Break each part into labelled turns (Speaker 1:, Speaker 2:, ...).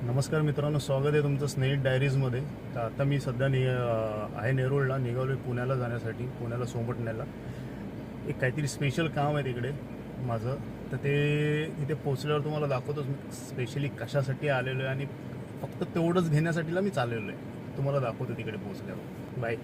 Speaker 1: नमस्कार मित्रांनो, स्वागत आहे तुमचं स्नेहित डायरीजमध्ये. तर आता मी सध्या आहे नेरूळला, निघालो आहे पुण्याला जाण्यासाठी, पुण्याला सोमटण्याला. एक काहीतरी स्पेशल काम आहे तिकडे माझं, तर ते तिथे पोचल्यावर तुम्हाला दाखवतोच मी स्पेशली कशासाठी आलेलो आहे आणि फक्त तेवढंच घेण्यासाठीला मी चाललेलो आहे. तुम्हाला दाखवतो तिकडे पोचल्यावर. बाय.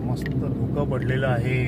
Speaker 1: मस्त धुकं पडलेलं आहे.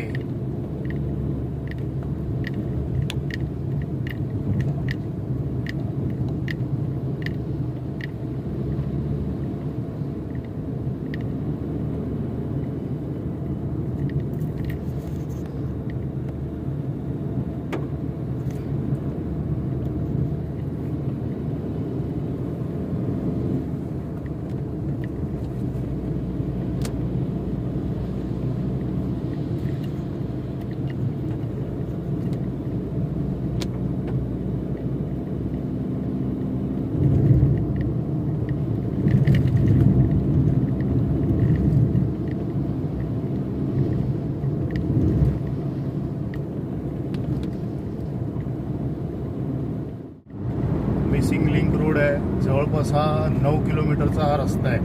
Speaker 1: मिसिंग लिंक रोड आहे. जवळपास हा 9 किलोमीटरचा हा रस्ता आहे.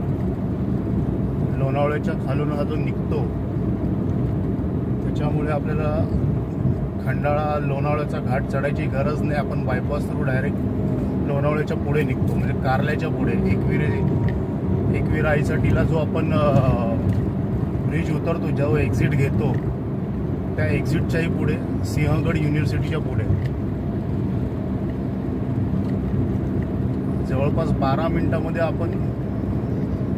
Speaker 1: लोणावळ्याच्या खालून हा जो निघतो, त्याच्यामुळे आपल्याला खंडाळा लोणावळ्याचा घाट चढायची गरज नाही. आपण बायपास थ्रू डायरेक्ट लोणावळ्याच्या पुढे निघतो, म्हणजे कारल्याच्या पुढे एकवीर आईसाठीला जो आपण ब्रिज उतरतो, जेव्हा एक्झिट घेतो, त्या एक्झिटच्याही पुढे सिंहगड युनिव्हर्सिटीच्या पुढे जवळपास 12 मिनिटामध्ये आपण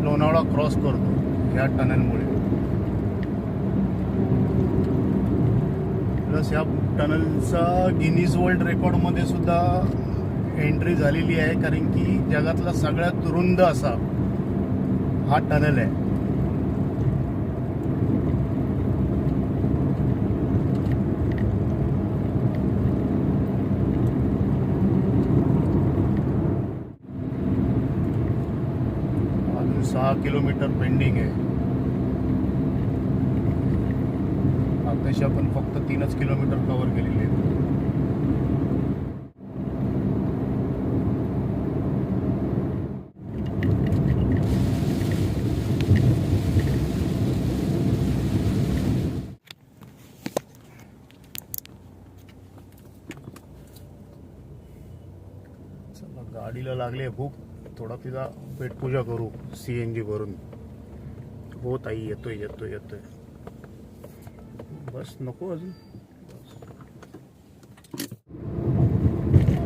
Speaker 1: लोणावळा क्रॉस करतो या टनलमुळे. प्लस या टनलचा गिनीज वर्ल्ड रेकॉर्डमध्ये सुद्धा एंट्री झालेली आहे, कारण की जगातला सगळ्यात रुंद असा हा टनल आहे. अजून 6 किलोमीटर पेंडिंग आहे. आताशी आपण फक्त 3च किलोमीटर कव्हर केलेले आहेत. चला, गाडीला लागले भूक, थोडा तिचा पेटपूजा करू CNG भरून. हो ताई, येतोय येतोय येतोय. बस नको अजून.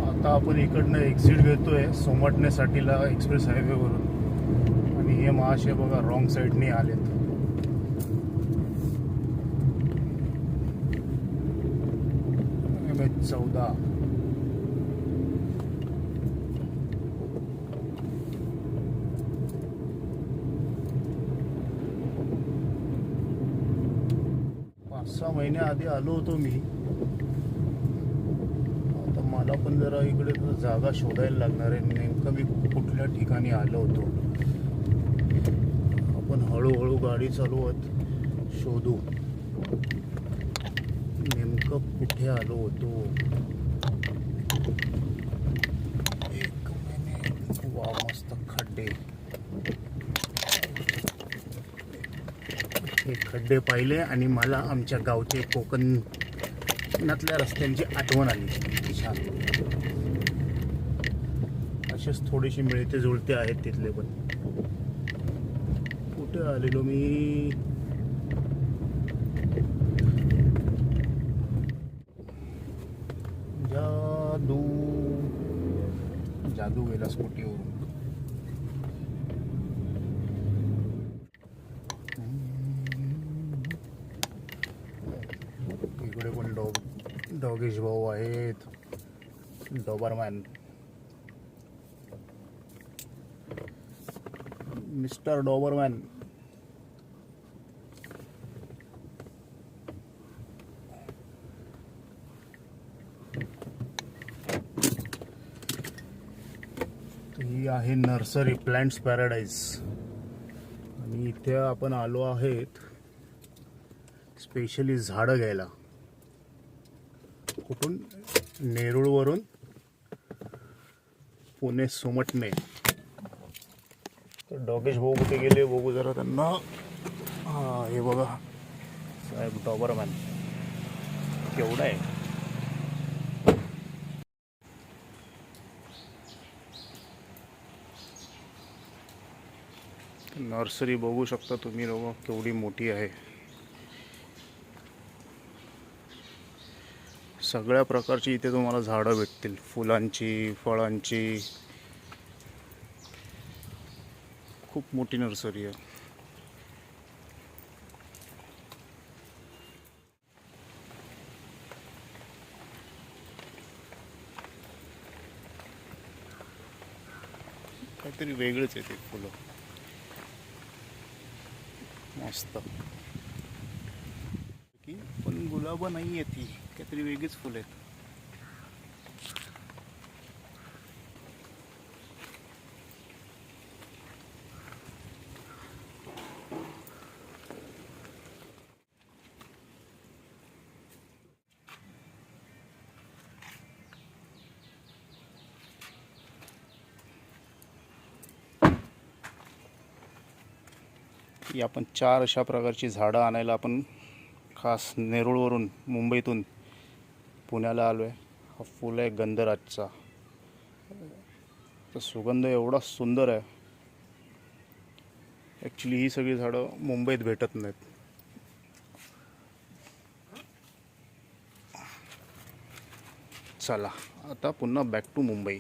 Speaker 1: आता आपण इकडनं एक्झिट घेतोय सोमटण्यासाठीला एक्सप्रेस हायवेवरून, आणि हे महाशय बघा रॉंग साईडने आलेत. MH 14. पाच 6 महिन्याआधी आलो होतो मी. आता मला पण जरा इकडे जागा शोधायला लागणार आहे, नेमकं मी कुठल्या ठिकाणी आलो होतो. आपण हळूहळू गाडी चालवत शोधू नेमकं कुठे आलो होतो. एक मिनिट. वा, मस्त खड्डे. हे खड्डे पाहिले आणि मला आमच्या गावचे कोकणातल्या रस्त्यांची आठवण आली. छान. असेच थोडेसे मिळते जुळते आहेत तिथले पण. कुठे आलेलो मी? जादू जादू गेला स्कूटीवरून. इकडे पण डॉगेश भाऊ आहेत. Dobermann, mister Dobermann. ही आहे नर्सरी, प्लांट्स पॅराडाईज. आणि इथे आपण आलो आहेत स्पेशली झाडं घ्यायला. कुठून? नेरूळवरून पुणे सोमटणे. तर डॉगेश भाऊ कुठे गेले बघू जरा त्यांना. हा, हे बघा साहेब डॉबरमॅन केवढा आहे. नर्सरी बघू शकता तुम्ही लोक केवढी मोठी आहे. सगळ्या प्रकारची इथे तुम्हाला झाडं भेटतील, फुलांची, फळांची. खूप मोठी नर्सरी आहे. काहीतरी वेगळंच आहे ते फुलं. मस्त की पण गुलाब नाही आहे, ती काहीतरी वेगळीच फुलं आहेत. ही आपण 4 अशा प्रकारची झाडं आणायला आपण खास नेरूळवरून, मुंबईतून पुण्याला आलो आहे. हा फुल आहे गंधराजचा. तर सुगंध एवढा सुंदर आहे. ॲक्च्युली ही सगळी झाडं मुंबईत भेटत नाहीत. चला आता पुन्हा बॅक टू मुंबई.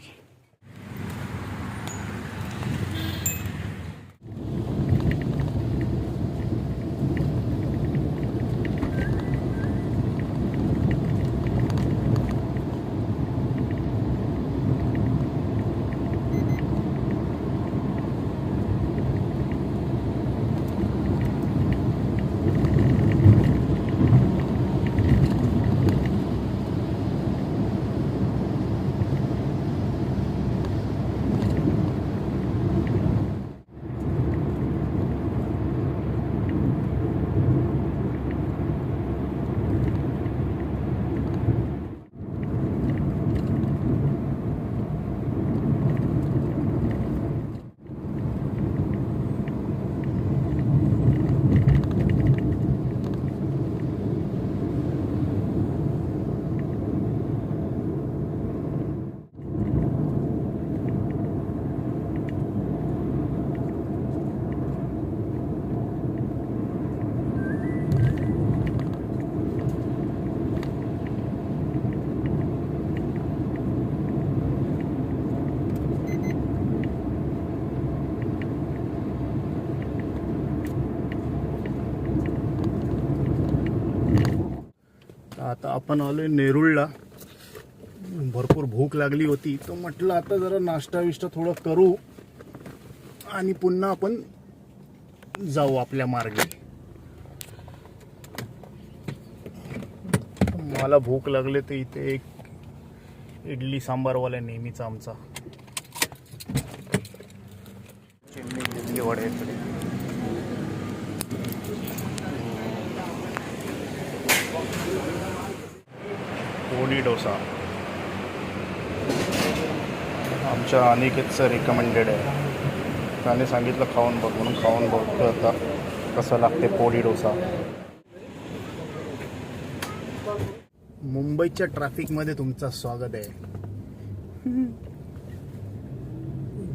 Speaker 1: आता आपण आलोय नेरूळला. भरपूर भूक लागली होती, तर म्हटलं आता जरा नाश्ता विष्टा थोडं करू आणि पुन्हा आपण जाऊ आपल्या मार्गे. मला भूक लागले तर इथे एक इडली सांबारवाला नेहमीचा आमचा. चेन्नई इडली वडे इकडे. पोडी डोसा आमच्या अनिकेतचं रिकमेंडेड आहे. त्याने सांगितलं खाऊन बघ, म्हणून खाऊन बघतो आता कसं लागते पोडी डोसा. मुंबईच्या ट्रॅफिकमध्ये तुमचं स्वागत आहे.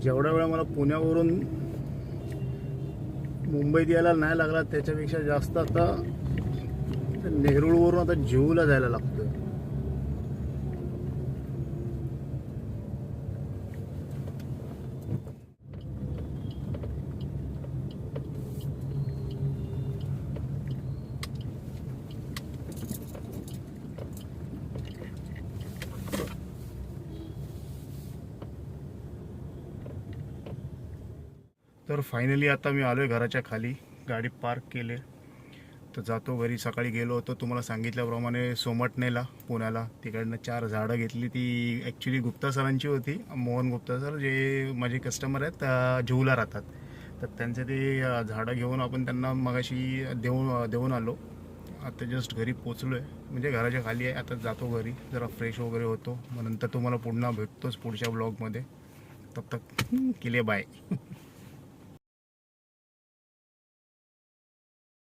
Speaker 1: जेवढा वेळ मला पुण्यावरून मुंबईत यायला नाही लागला त्याच्यापेक्षा जास्त आता नेरूळवरून आता जेऊला जायला लागतोय. तर फायनली आता मी आलोय घराच्या खाली, गाडी पार्क केले तर जातो घरी. सकाळी गेलो होतो तुम्हाला सांगितल्याप्रमाणे सोमटणेला पुण्याला, तिकडनं 4 झाडं घेतली. ती ॲक्च्युली गुप्ता सरांची होती, मोहन गुप्ता सर जे माझे कस्टमर आहेत जेऊला राहतात. तर त्यांचे ते झाडं घेऊन आपण त्यांना मगाशी देऊन आलो. आता जस्ट घरी पोचलो आहे, म्हणजे घराच्या खाली आहे. आता जातो घरी, जरा फ्रेश वगैरे होतो, मग नंतर तुम्हाला पुन्हा भेटतोच पुढच्या ब्लॉगमध्ये. तब तक केले बाय.